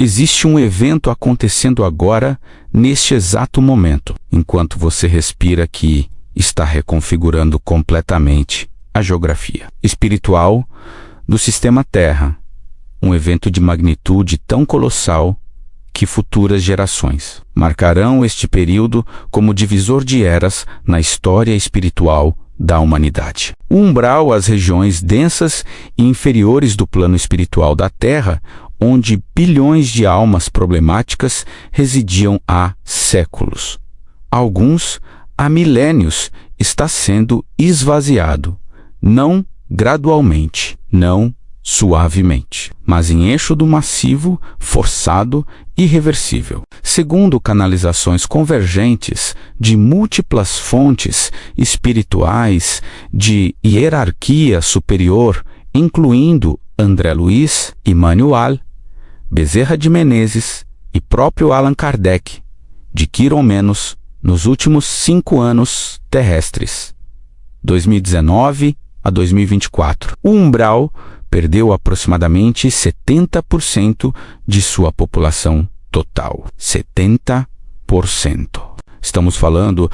Existe um evento acontecendo agora, neste exato momento, enquanto você respira, que está reconfigurando completamente a geografia espiritual do sistema Terra. Um evento de magnitude tão colossal que futuras gerações marcarão este período como divisor de eras na história espiritual da humanidade. O umbral, as regiões densas e inferiores do plano espiritual da Terra, onde bilhões de almas problemáticas residiam há séculos. Alguns há milênios, está sendo esvaziado, não gradualmente, não suavemente, mas em êxodo massivo, forçado e irreversível. Segundo canalizações convergentes de múltiplas fontes espirituais de hierarquia superior, incluindo André Luiz, Emmanuel, Bezerra de Menezes e próprio Allan Kardec, de Quiron Menos, nos últimos 5 anos terrestres, 2019 a 2024. O umbral perdeu aproximadamente 70% de sua população total. 70%. Estamos falando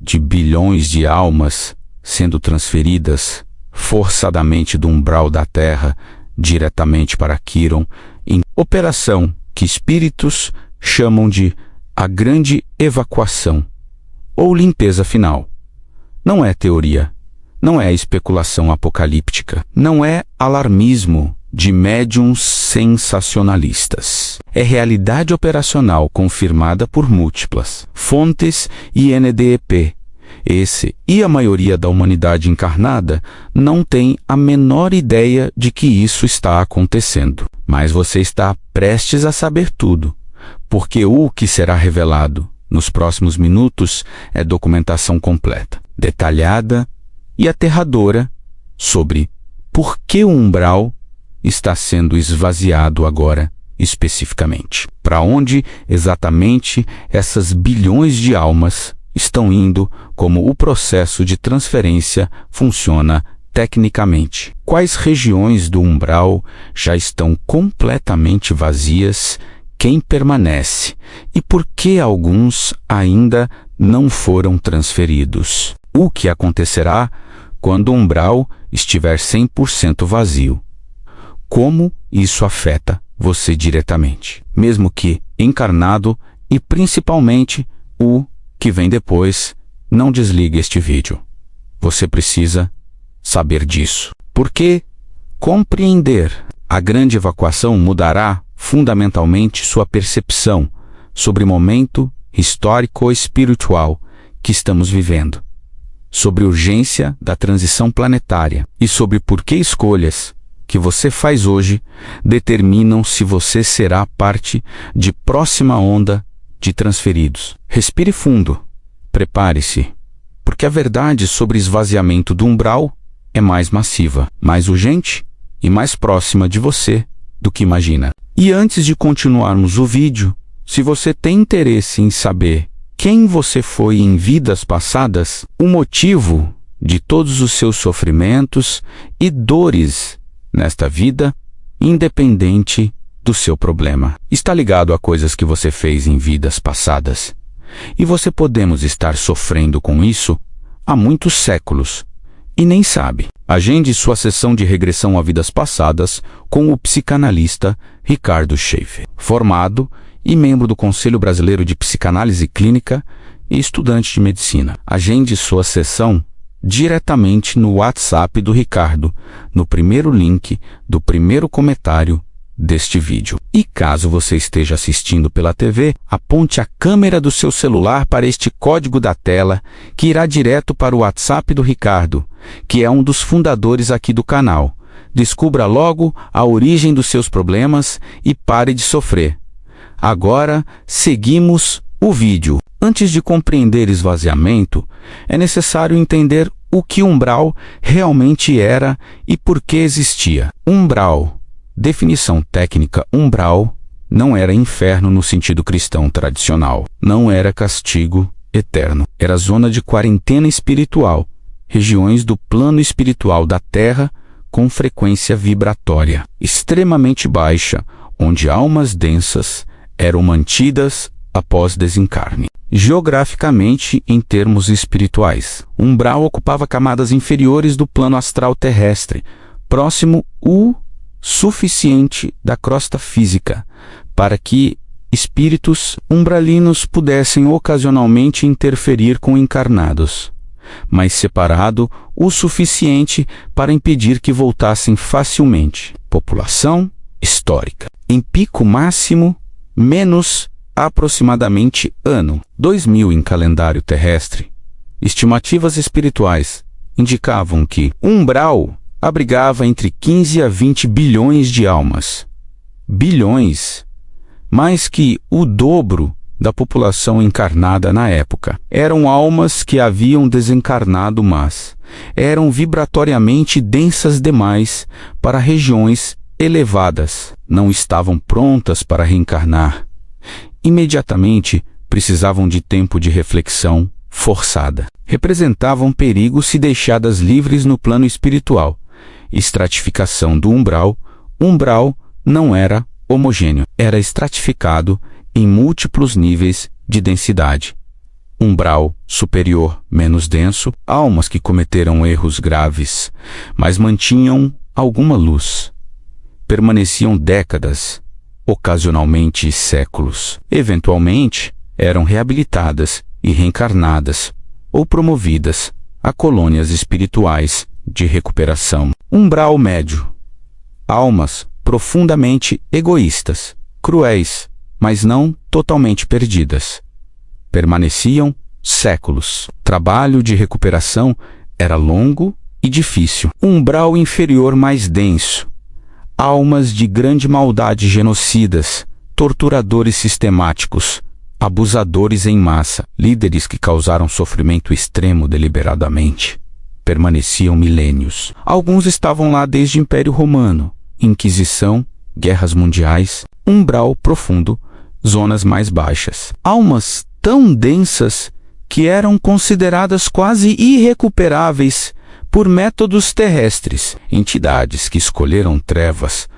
de bilhões de almas sendo transferidas forçadamente do umbral da Terra diretamente para Quiron, em operação que espíritos chamam de a grande evacuação ou limpeza final. Não é teoria, não é especulação apocalíptica, não é alarmismo de médiums sensacionalistas. É realidade operacional confirmada por múltiplas fontes e NDEP. Esse e a maioria da humanidade encarnada não tem a menor ideia de que isso está acontecendo. Mas você está prestes a saber tudo, porque o que será revelado nos próximos minutos é documentação completa, detalhada e aterradora sobre por que o umbral está sendo esvaziado agora especificamente. Para onde exatamente essas bilhões de almas estão indo, como o processo de transferência funciona tecnicamente. Quais regiões do umbral já estão completamente vazias, quem permanece e por que alguns ainda não foram transferidos. O que acontecerá quando o umbral estiver 100% vazio? Como isso afeta você diretamente, mesmo que encarnado, e principalmente o que vem depois. Não desligue este vídeo. Você precisa saber disso. Porque compreender a grande evacuação mudará fundamentalmente sua percepção sobre o momento histórico espiritual que estamos vivendo, sobre a urgência da transição planetária e sobre por que escolhas que você faz hoje determinam se você será parte de próxima onda de transferidos. Respire fundo. Prepare-se, porque a verdade sobre esvaziamento do umbral é mais massiva, mais urgente e mais próxima de você do que imagina. E antes de continuarmos o vídeo, se você tem interesse em saber quem você foi em vidas passadas, o motivo de todos os seus sofrimentos e dores nesta vida, independente do seu problema, está ligado a coisas que você fez em vidas passadas. E você podemos estar sofrendo com isso há muitos séculos e nem sabe. Agende sua sessão de regressão a vidas passadas com o psicanalista Ricardo Schaefer, formado e membro do Conselho Brasileiro de Psicanálise Clínica e estudante de medicina. Agende sua sessão diretamente no WhatsApp do Ricardo, no primeiro link do primeiro comentário deste vídeo. E caso você esteja assistindo pela TV, aponte a câmera do seu celular para este código da tela, que irá direto para o WhatsApp do Ricardo, que é um dos fundadores aqui do canal. Descubra logo a origem dos seus problemas e pare de sofrer. Agora, seguimos o vídeo. Antes de compreender esvaziamento, é necessário entender o que umbral realmente era e por que existia. Umbral. Definição técnica: umbral não era inferno no sentido cristão tradicional. Não era castigo eterno. Era zona de quarentena espiritual, regiões do plano espiritual da Terra com frequência vibratória extremamente baixa onde almas densas eram mantidas após desencarne. Geograficamente, em termos espirituais, o umbral ocupava camadas inferiores do plano astral terrestre, próximo o suficiente da crosta física, para que espíritos umbralinos pudessem ocasionalmente interferir com encarnados, mas separado o suficiente para impedir que voltassem facilmente. População histórica. Em pico máximo, menos aproximadamente ano 2000 em calendário terrestre. Estimativas espirituais indicavam que o umbral abrigava entre 15 a 20 bilhões de almas. Bilhões, mais que o dobro da população encarnada na época. Eram almas que haviam desencarnado, mas eram vibratoriamente densas demais para regiões elevadas. Não estavam prontas para reencarnar. Imediatamente precisavam de tempo de reflexão forçada. Representavam perigo se deixadas livres no plano espiritual. Estratificação do umbral. Umbral não era homogêneo, era estratificado em múltiplos níveis de densidade. Umbral superior, menos denso, almas que cometeram erros graves, mas mantinham alguma luz. Permaneciam décadas, ocasionalmente séculos. Eventualmente, eram reabilitadas e reencarnadas ou promovidas a colônias espirituais de recuperação. Umbral médio. Almas profundamente egoístas, cruéis, mas não totalmente perdidas. Permaneciam séculos. Trabalho de recuperação era longo e difícil. Umbral inferior mais denso. Almas de grande maldade genocidas, torturadores sistemáticos, abusadores em massa, líderes que causaram sofrimento extremo deliberadamente. Permaneciam milênios. Alguns estavam lá desde o Império Romano, Inquisição, guerras mundiais, umbral profundo, zonas mais baixas. Almas tão densas que eram consideradas quase irrecuperáveis por métodos terrestres, entidades que escolheram trevas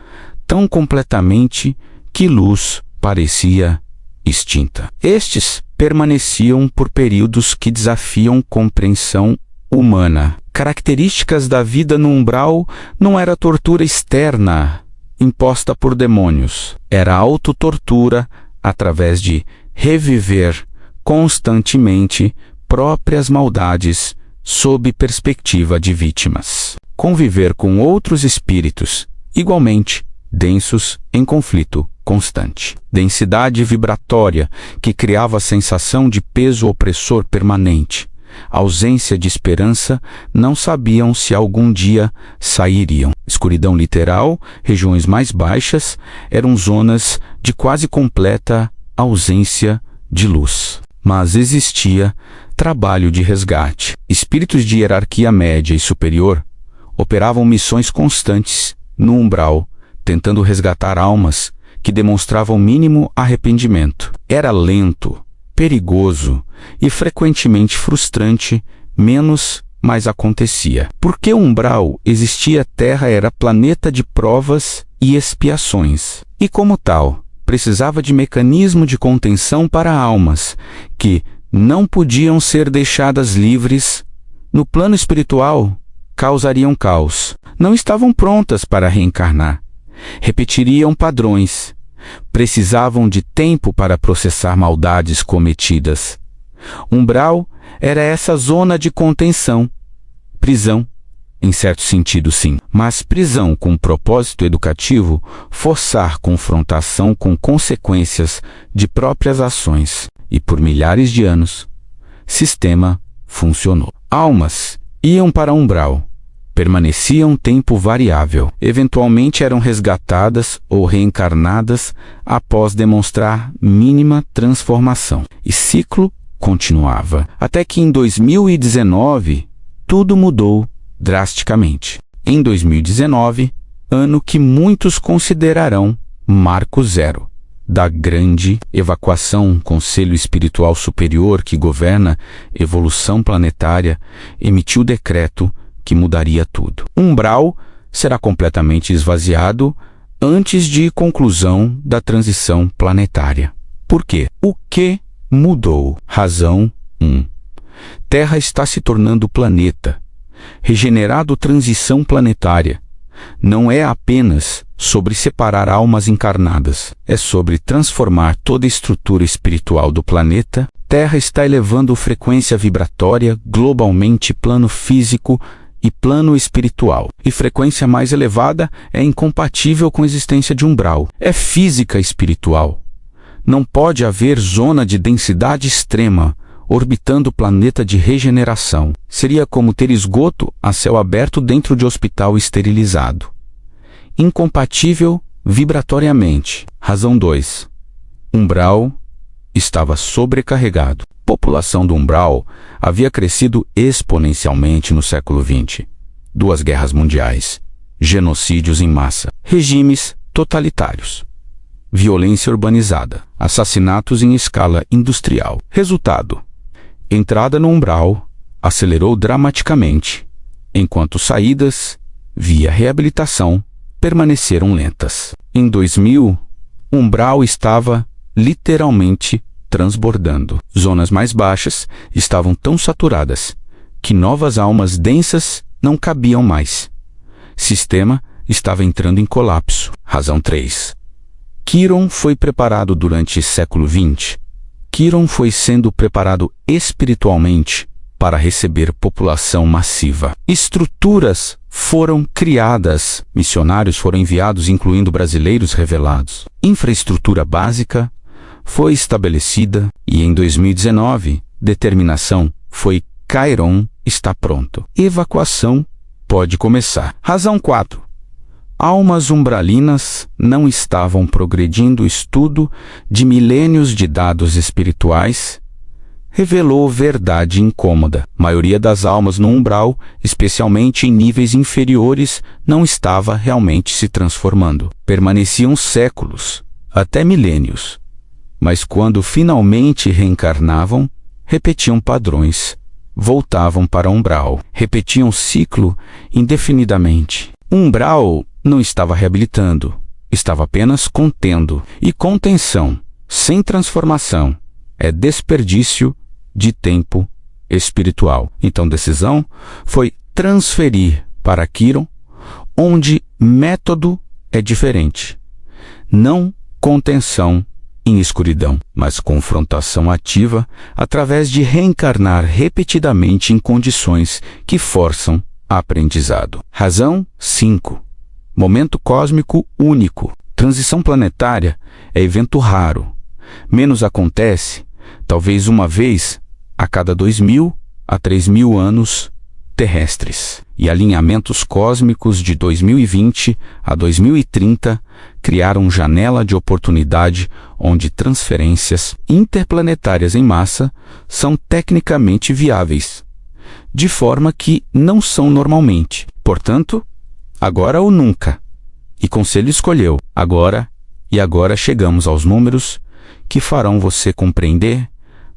tão completamente que luz parecia extinta. Estes permaneciam por períodos que desafiam compreensão humana. Características da vida no umbral não era tortura externa imposta por demônios, era autotortura através de reviver constantemente próprias maldades sob perspectiva de vítimas. Conviver com outros espíritos, igualmente densos em conflito constante. Densidade vibratória que criava a sensação de peso opressor permanente. Ausência de esperança, não sabiam se algum dia sairiam. Escuridão literal, regiões mais baixas, eram zonas de quase completa ausência de luz. Mas existia trabalho de resgate. Espíritos de hierarquia média e superior operavam missões constantes no umbral, tentando resgatar almas que demonstravam mínimo arrependimento. Era lento, perigoso e frequentemente frustrante, mas acontecia. Porque o umbral existia, a Terra era planeta de provas e expiações. E como tal, precisava de mecanismo de contenção para almas que não podiam ser deixadas livres. No plano espiritual, causariam caos. Não estavam prontas para reencarnar. Repetiriam padrões. Precisavam de tempo para processar maldades cometidas. Umbral era essa zona de contenção. Prisão, em certo sentido, sim. Mas prisão com propósito educativo, forçar confrontação com consequências de próprias ações. E por milhares de anos, sistema funcionou. Almas iam para umbral. Permaneciam tempo variável. Eventualmente eram resgatadas ou reencarnadas após demonstrar mínima transformação. E ciclo continuava. Até que em 2019, tudo mudou drasticamente. Em 2019, ano que muitos considerarão marco zero da grande evacuação, Conselho Espiritual Superior que governa evolução planetária, emitiu decreto que mudaria tudo. Umbral será completamente esvaziado antes de conclusão da transição planetária. Por quê? O que mudou? Razão 1. Terra está se tornando planeta. Regenerado. Transição planetária não é apenas sobre separar almas encarnadas, é sobre transformar toda a estrutura espiritual do planeta. Terra está elevando frequência vibratória globalmente, plano físico e plano espiritual. E frequência mais elevada é incompatível com a existência de umbral. É física espiritual. Não pode haver zona de densidade extrema orbitando o planeta de regeneração. Seria como ter esgoto a céu aberto dentro de hospital esterilizado. Incompatível vibratoriamente. Razão 2. Umbral estava sobrecarregado. População do umbral havia crescido exponencialmente no século XX. 2 guerras mundiais, genocídios em massa, regimes totalitários, violência urbanizada, assassinatos em escala industrial. Resultado: entrada no umbral acelerou dramaticamente, enquanto saídas, via reabilitação, permaneceram lentas. Em 2000, o umbral estava literalmente transbordando. Zonas mais baixas estavam tão saturadas que novas almas densas não cabiam mais. Sistema estava entrando em colapso. Razão 3. Quiron foi preparado durante o século XX. Quiron foi sendo preparado espiritualmente para receber população massiva. Estruturas foram criadas, missionários foram enviados, incluindo brasileiros revelados. Infraestrutura básica foi estabelecida e em 2019, determinação foi: Quiron está pronto. Evacuação pode começar. Razão 4. Almas umbralinas não estavam progredindo. O estudo de milênios de dados espirituais revelou verdade incômoda. A maioria das almas no umbral, especialmente em níveis inferiores, não estava realmente se transformando. Permaneciam séculos, até milênios. Mas quando finalmente reencarnavam, repetiam padrões, voltavam para o umbral, repetiam o ciclo indefinidamente. O umbral não estava reabilitando, estava apenas contendo. E contenção, sem transformação, é desperdício de tempo espiritual. Então, decisão foi transferir para Quiron, onde método é diferente. Não contenção em escuridão, mas confrontação ativa através de reencarnar repetidamente em condições que forçam aprendizado. Razão 5. Momento cósmico único. Transição planetária é evento raro. Menos acontece, talvez uma vez a cada 2.000 a 3.000 anos terrestres. E alinhamentos cósmicos de 2020 a 2030 criaram janela de oportunidade onde transferências interplanetárias em massa são tecnicamente viáveis, de forma que não são normalmente. Portanto, agora ou nunca. E Conselho escolheu agora, e agora chegamos aos números que farão você compreender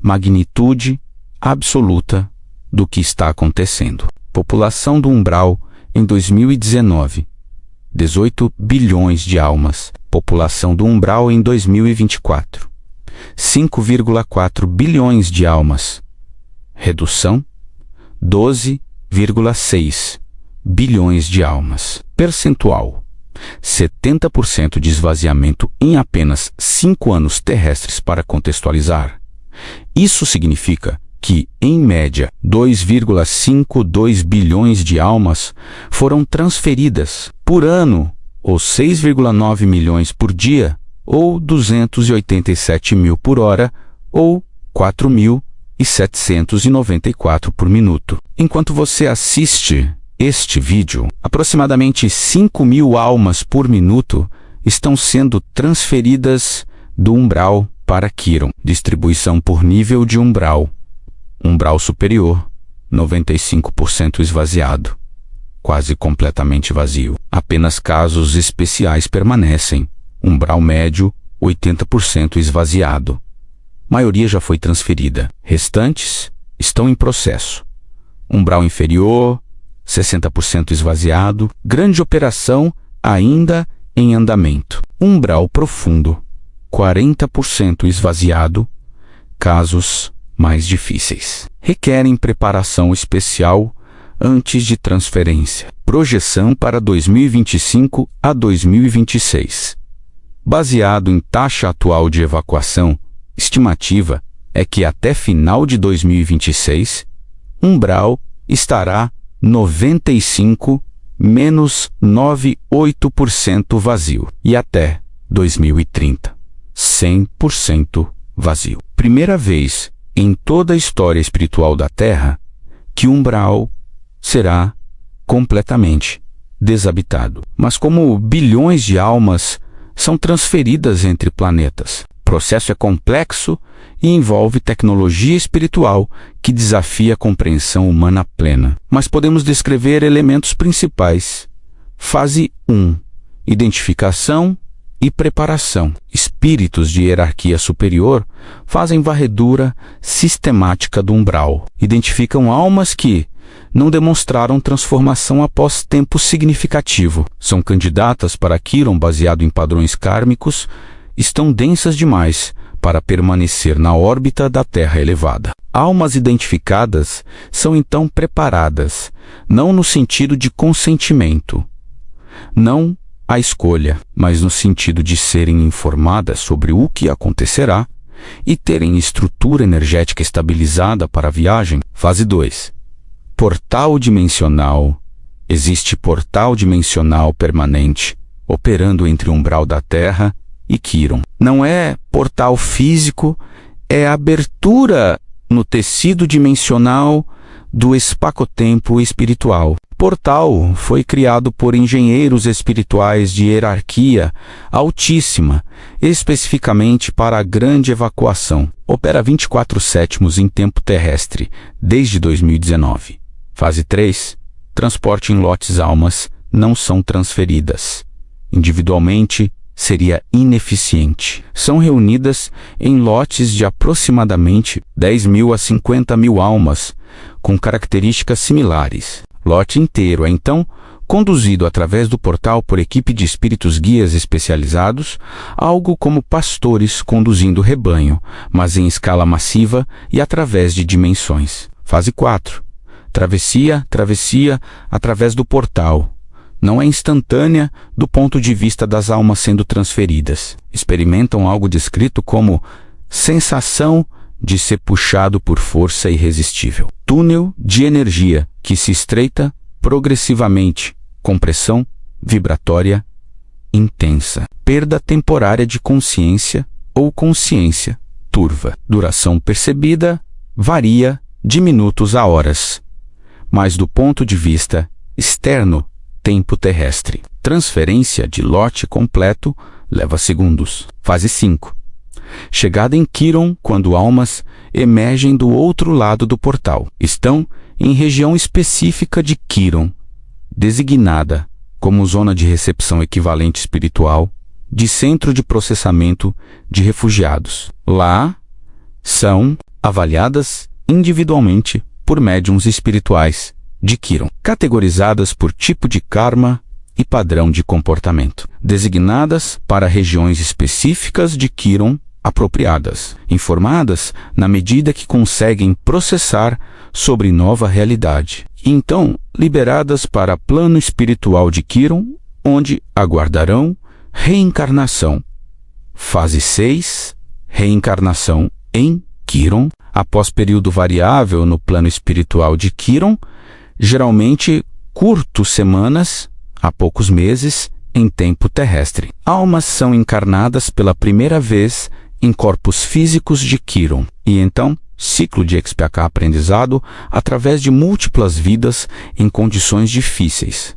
magnitude absoluta do que está acontecendo. População do umbral em 2019, 18 bilhões de almas. População do umbral em 2024, 5,4 bilhões de almas. Redução, 12,6 bilhões de almas. Percentual: 70% de esvaziamento em apenas 5 anos terrestres. Para contextualizar, isso significa que, em média, 2,52 bilhões de almas foram transferidas por ano, ou 6,9 milhões por dia, ou 287 mil por hora, ou 4.794 por minuto. Enquanto você assiste este vídeo, aproximadamente 5.000 almas por minuto estão sendo transferidas do umbral para Quiron. Distribuição por nível de umbral. Umbral superior, 95% esvaziado, quase completamente vazio. Apenas casos especiais permanecem. Umbral médio, 80% esvaziado. Maioria já foi transferida. Restantes estão em processo. Umbral inferior, 60% esvaziado. Grande operação ainda em andamento. Umbral profundo, 40% esvaziado, casos mais difíceis. Requerem preparação especial antes de transferência. Projeção para 2025 a 2026. Baseado em taxa atual de evacuação, estimativa é que até final de 2026, umbral estará 95-98% vazio e até 2030, 100% vazio. Primeira vez em toda a história espiritual da Terra que o umbral será completamente desabitado. Mas como bilhões de almas são transferidas entre planetas, o processo é complexo e envolve tecnologia espiritual que desafia a compreensão humana plena. Mas podemos descrever elementos principais. Fase 1. Identificação e preparação. Espíritos de hierarquia superior fazem varredura sistemática do umbral. Identificam almas que não demonstraram transformação após tempo significativo. São candidatas para Quiron baseado em padrões kármicos, estão densas demais para permanecer na órbita da Terra elevada. Almas identificadas são então preparadas, não no sentido de consentimento, não a escolha, mas no sentido de serem informadas sobre o que acontecerá e terem estrutura energética estabilizada para a viagem. Fase 2. Portal dimensional. Existe portal dimensional permanente, operando entre o umbral da Terra e Quiron. Não é portal físico, é abertura no tecido dimensional do espaço-tempo espiritual. Portal foi criado por engenheiros espirituais de hierarquia altíssima, especificamente para a grande evacuação. Opera 24/7 em tempo terrestre, desde 2019. Fase 3. Transporte em lotes. Almas não são transferidas. Individualmente, seria ineficiente. São reunidas em lotes de aproximadamente 10.000 a 50.000 almas, com características similares. Lote inteiro é então conduzido através do portal por equipe de espíritos guias especializados, algo como pastores conduzindo o rebanho, mas em escala massiva e através de dimensões. Fase 4. Travessia através do portal. Não é instantânea do ponto de vista das almas sendo transferidas. Experimentam algo descrito como sensação de ser puxado por força irresistível. Túnel de energia que se estreita progressivamente, compressão vibratória intensa. Perda temporária de consciência ou consciência turva. Duração percebida varia de minutos a horas, mas do ponto de vista externo, tempo terrestre. Transferência de lote completo leva segundos. Fase 5. Chegada em Quiron quando almas emergem do outro lado do portal. Estão em região específica de Quiron, designada como zona de recepção equivalente espiritual de centro de processamento de refugiados. Lá, são avaliadas individualmente por médiuns espirituais de Quiron, categorizadas por tipo de karma e padrão de comportamento, designadas para regiões específicas de Quiron apropriadas, informadas na medida que conseguem processar sobre nova realidade, e então liberadas para plano espiritual de Quiron, onde aguardarão reencarnação. Fase 6. Reencarnação em Quiron, após período variável no plano espiritual de Quiron, geralmente curto, semanas a poucos meses em tempo terrestre. Almas são encarnadas pela primeira vez em corpos físicos de Quiron e então ciclo de expiacar aprendizado através de múltiplas vidas em condições difíceis.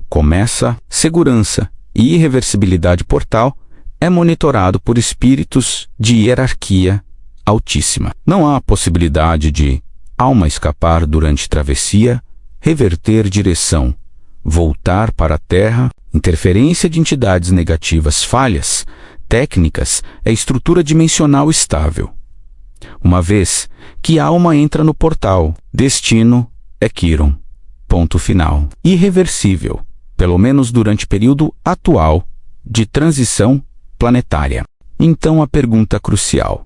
Começa segurança e irreversibilidade portal é monitorado por espíritos de hierarquia altíssima. Não há possibilidade de alma escapar durante travessia, reverter direção, voltar para a Terra, interferência de entidades negativas, falhas técnicas é estrutura dimensional estável. Uma vez que a alma entra no portal, destino é Quiron. Ponto final. Irreversível, pelo menos durante o período atual de transição planetária. Então a pergunta crucial: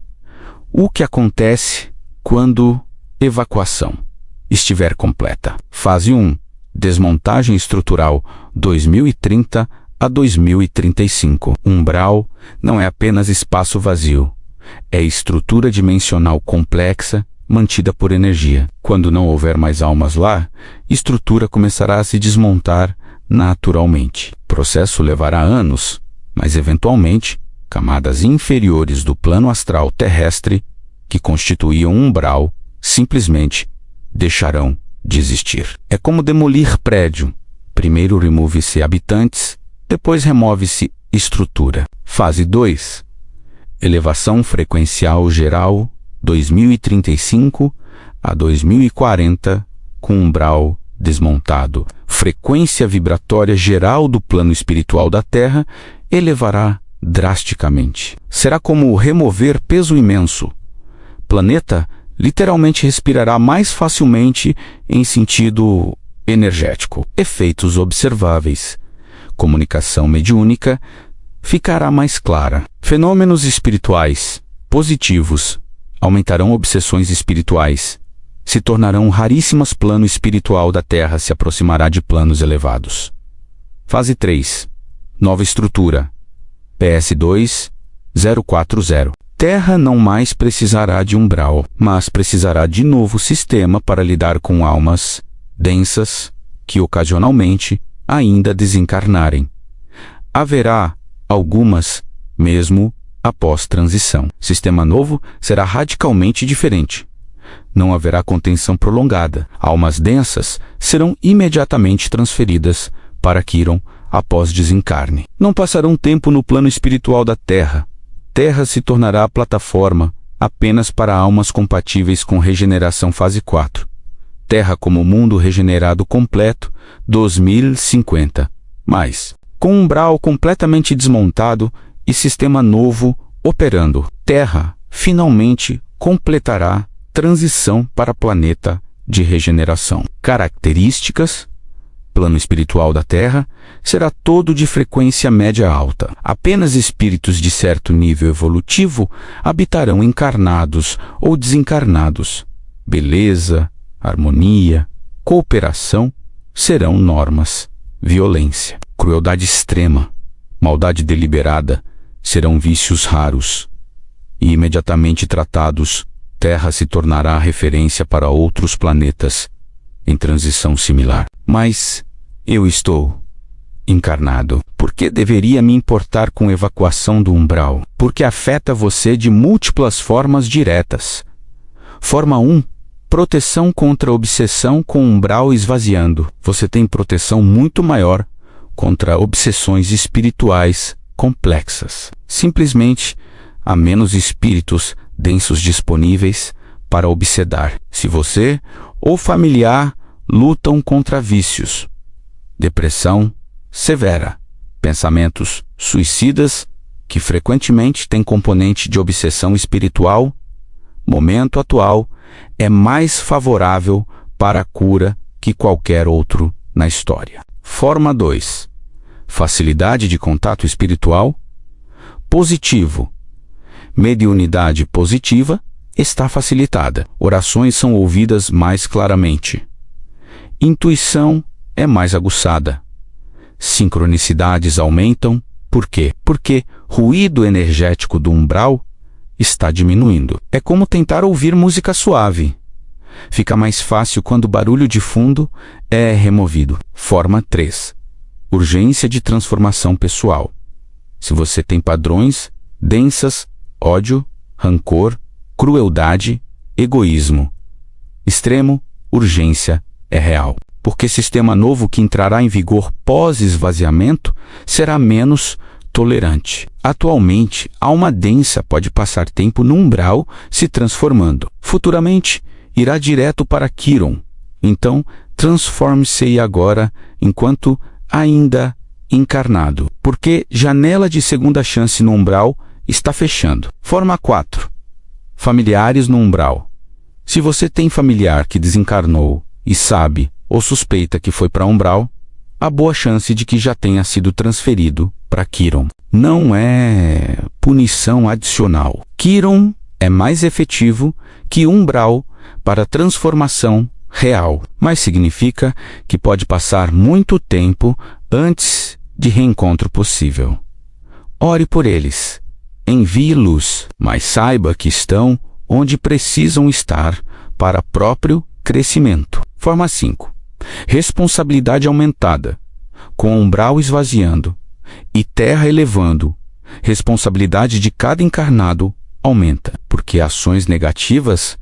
o que acontece quando evacuação estiver completa? Fase 1. Desmontagem estrutural 2030 a 2035. Umbral não é apenas espaço vazio, é estrutura dimensional complexa mantida por energia. Quando não houver mais almas lá, estrutura começará a se desmontar naturalmente. O processo levará anos, mas eventualmente, camadas inferiores do plano astral terrestre, que constituíam um umbral, simplesmente deixarão de existir. É como demolir prédio. Primeiro remove-se habitantes, depois remove-se estrutura. Fase 2. Elevação frequencial geral 2035 a 2040 com umbral desmontado. Frequência vibratória geral do plano espiritual da Terra elevará drasticamente. Será como remover peso imenso. Planeta literalmente respirará mais facilmente em sentido energético. Efeitos observáveis. Comunicação mediúnica ficará mais clara. Fenômenos espirituais positivos aumentarão. Obsessões espirituais se tornarão raríssimas. Plano espiritual da Terra se aproximará de planos elevados. Fase 3. Nova estrutura. PS2 040. Terra não mais precisará de umbral, mas precisará de novo sistema para lidar com almas densas que ocasionalmente ainda desencarnarem. Haverá algumas mesmo após transição. Sistema novo será radicalmente diferente. Não haverá contenção prolongada. Almas densas serão imediatamente transferidas para Quiron após desencarne. Não passarão tempo no plano espiritual da Terra. Terra se tornará a plataforma apenas para almas compatíveis com regeneração fase 4. Terra como mundo regenerado completo 2050. Mas, com umbral completamente desmontado e sistema novo operando, Terra finalmente completará transição para planeta de regeneração. Características: plano espiritual da Terra será todo de frequência média alta. Apenas espíritos de certo nível evolutivo habitarão encarnados ou desencarnados. Beleza, harmonia, cooperação serão normas. Violência, crueldade extrema, maldade deliberada serão vícios raros. E imediatamente tratados, Terra se tornará referência para outros planetas em transição similar. Mas eu estou encarnado. Por que deveria me importar com evacuação do umbral? Porque afeta você de múltiplas formas diretas. Forma 1. Proteção contra obsessão com umbral esvaziando. Você tem proteção muito maior contra obsessões espirituais complexas. Simplesmente há menos espíritos densos disponíveis para obsedar. Se você ou familiar lutam contra vícios, depressão severa, pensamentos suicidas que frequentemente têm componente de obsessão espiritual, momento atual é mais favorável para a cura que qualquer outro na história. Forma 2. Facilidade de contato espiritual positivo. Mediunidade positiva está facilitada. Orações são ouvidas mais claramente. Intuição é mais aguçada. Sincronicidades aumentam. Por quê? Porque ruído energético do umbral está diminuindo. É como tentar ouvir música suave. Fica mais fácil quando o barulho de fundo é removido. Forma 3. Urgência de transformação pessoal. Se você tem padrões densas, ódio, rancor, crueldade, egoísmo extremo, urgência é real. Porque sistema novo que entrará em vigor pós-esvaziamento será menos tolerante. Atualmente, alma densa pode passar tempo no umbral se transformando. Futuramente, irá direto para Quiron. Então, transforme-se agora enquanto ainda encarnado. Porque janela de segunda chance no umbral está fechando. Forma 4. Familiares no umbral. Se você tem familiar que desencarnou e sabe ou suspeita que foi para umbral, há boa chance de que já tenha sido transferido para Quiron. Não é punição adicional. Quiron é mais efetivo que umbral para transformação real, mas significa que pode passar muito tempo antes de reencontro possível. Ore por eles. Envie luz, mas saiba que estão onde precisam estar para próprio crescimento. Forma 5. Responsabilidade aumentada. Com umbral esvaziando e terra elevando, responsabilidade de cada encarnado aumenta, porque ações negativas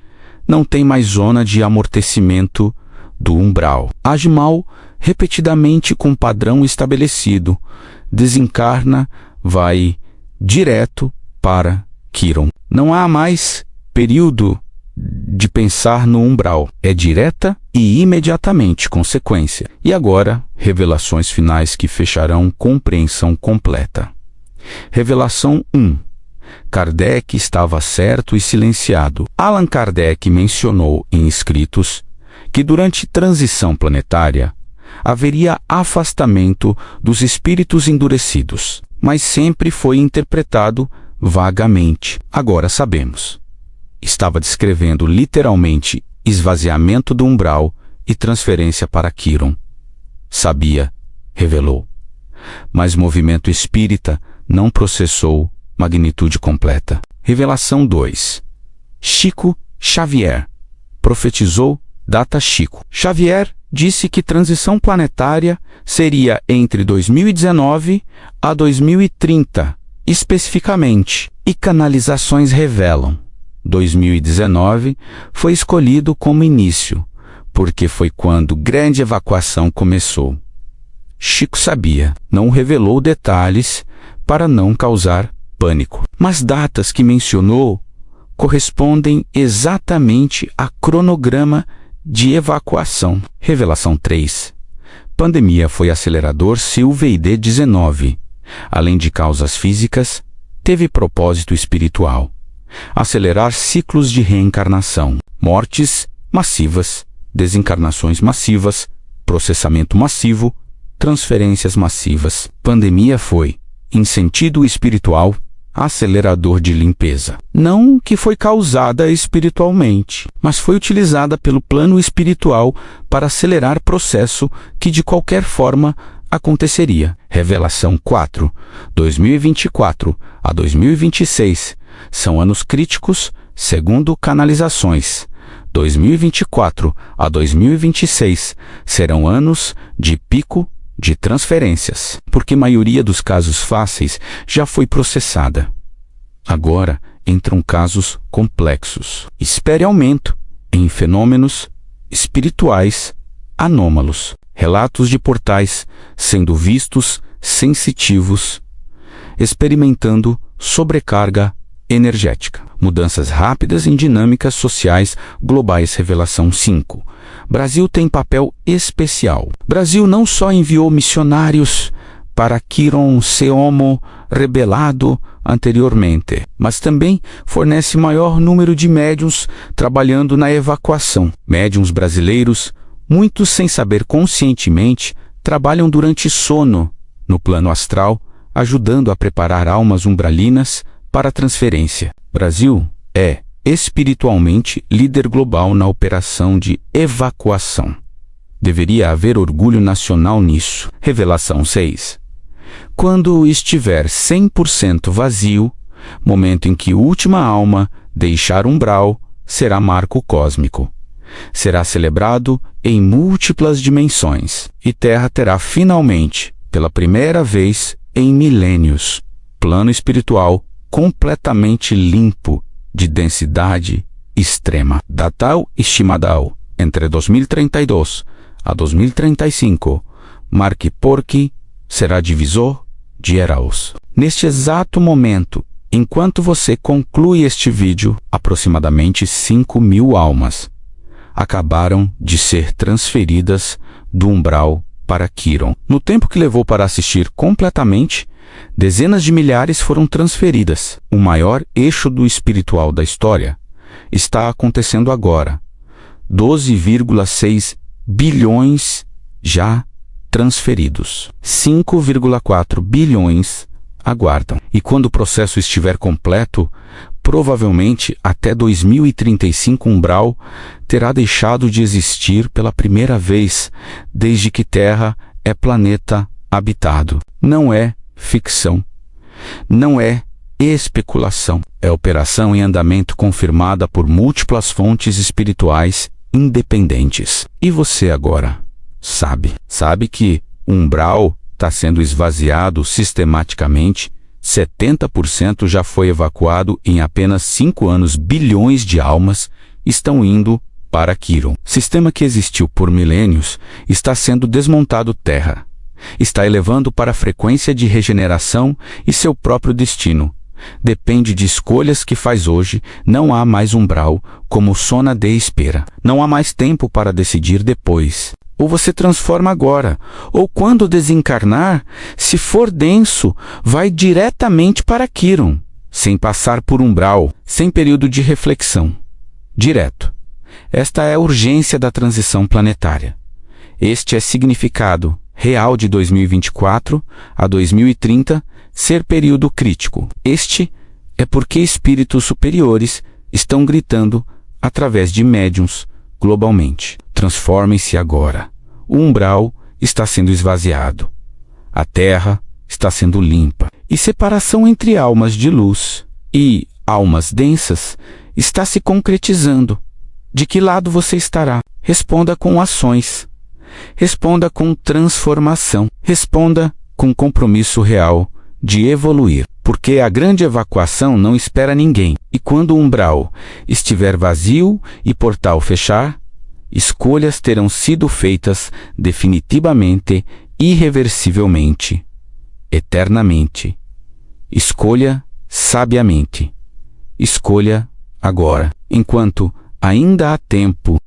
não têm mais zona de amortecimento do umbral. Age mal repetidamente com padrão estabelecido, desencarna, vai direto para Quiron. Não há mais período de pensar no umbral. É direta e imediatamente consequência. E agora, revelações finais que fecharão compreensão completa. Revelação 1. Kardec estava certo e silenciado. Allan Kardec mencionou em escritos que durante transição planetária haveria afastamento dos espíritos endurecidos, mas sempre foi interpretado vagamente. Agora sabemos. Estava descrevendo literalmente esvaziamento do umbral e transferência para Quiron. Sabia, revelou. Mas movimento espírita não processou magnitude completa. Revelação 2. Chico Xavier profetizou data Chico. Xavier disse que transição planetária seria entre 2019 a 2030, especificamente, e canalizações revelam. 2019 foi escolhido como início, porque foi quando grande evacuação começou. Chico sabia, não revelou detalhes para não causar pânico. Mas datas que mencionou correspondem exatamente a cronograma de evacuação. Revelação 3. Pandemia foi acelerador Silveide-19. Além de causas físicas, teve propósito espiritual. Acelerar ciclos de reencarnação, mortes massivas, desencarnações massivas, processamento massivo, transferências massivas. Pandemia foi, em sentido espiritual, acelerador de limpeza. Não que foi causada espiritualmente, mas foi utilizada pelo plano espiritual para acelerar processo que de qualquer forma aconteceria. Revelação 4. 2024 a 2026 são anos críticos, segundo canalizações. 2024 a 2026 serão anos de pico de transferências, porque a maioria dos casos fáceis já foi processada. Agora entram casos complexos. Espere aumento em fenômenos espirituais anômalos. Relatos de portais sendo vistos sensitivos, experimentando sobrecarga energética. Mudanças rápidas em dinâmicas sociais globais. Revelação 5. Brasil tem papel especial. Brasil não só enviou missionários para Quiron Seomo rebelado anteriormente, mas também fornece maior número de médiuns trabalhando na evacuação. Médiuns brasileiros, muitos sem saber conscientemente, trabalham durante sono no plano astral, ajudando a preparar almas umbralinas para a transferência. Brasil é espiritualmente líder global na operação de evacuação. Deveria haver orgulho nacional nisso. Revelação 6. Quando estiver 100% vazio, momento em que última alma deixar umbral, será marco cósmico. Será celebrado em múltiplas dimensões, e Terra terá finalmente, pela primeira vez em milênios, plano espiritual completamente limpo de densidade extrema. Datal estimadal entre 2032 a 2035, marque porque será divisor de eras. Neste exato momento, enquanto você conclui este vídeo, aproximadamente 5.000 almas acabaram de ser transferidas do umbral para Quiron. No tempo que levou para assistir completamente, dezenas de milhares foram transferidas. O maior eixo do espiritual da história está acontecendo agora. 12,6 bilhões já transferidos. 5,4 bilhões aguardam. E quando o processo estiver completo, provavelmente até 2035 o umbral terá deixado de existir pela primeira vez desde que Terra é planeta habitado. Não é ficção. Não é especulação. É operação em andamento confirmada por múltiplas fontes espirituais independentes. E você agora sabe que o umbral está sendo esvaziado sistematicamente. 70% já foi evacuado em apenas 5 anos. Bilhões de almas estão indo para Quiron. Sistema que existiu por milênios está sendo desmontado. Terra está elevando para a frequência de regeneração e seu próprio destino depende de escolhas que faz hoje. Não há mais umbral como zona de espera. Não há mais tempo para decidir depois. Ou você transforma agora, ou quando desencarnar, se for denso, vai diretamente para Quiron, sem passar por umbral, sem período de reflexão. Direto. Esta é a urgência da transição planetária. Este é significado real de 2024 a 2030 ser período crítico. Este é porque espíritos superiores estão gritando através de médiuns globalmente. Transformem-se agora. O umbral está sendo esvaziado. A Terra está sendo limpa. E separação entre almas de luz e almas densas está se concretizando. De que lado você estará? Responda com ações. Responda com transformação. Responda com compromisso real de evoluir. Porque a grande evacuação não espera ninguém. E quando o umbral estiver vazio e portal fechar, escolhas terão sido feitas definitivamente, irreversivelmente, eternamente. Escolha sabiamente. Escolha agora, enquanto ainda há tempo.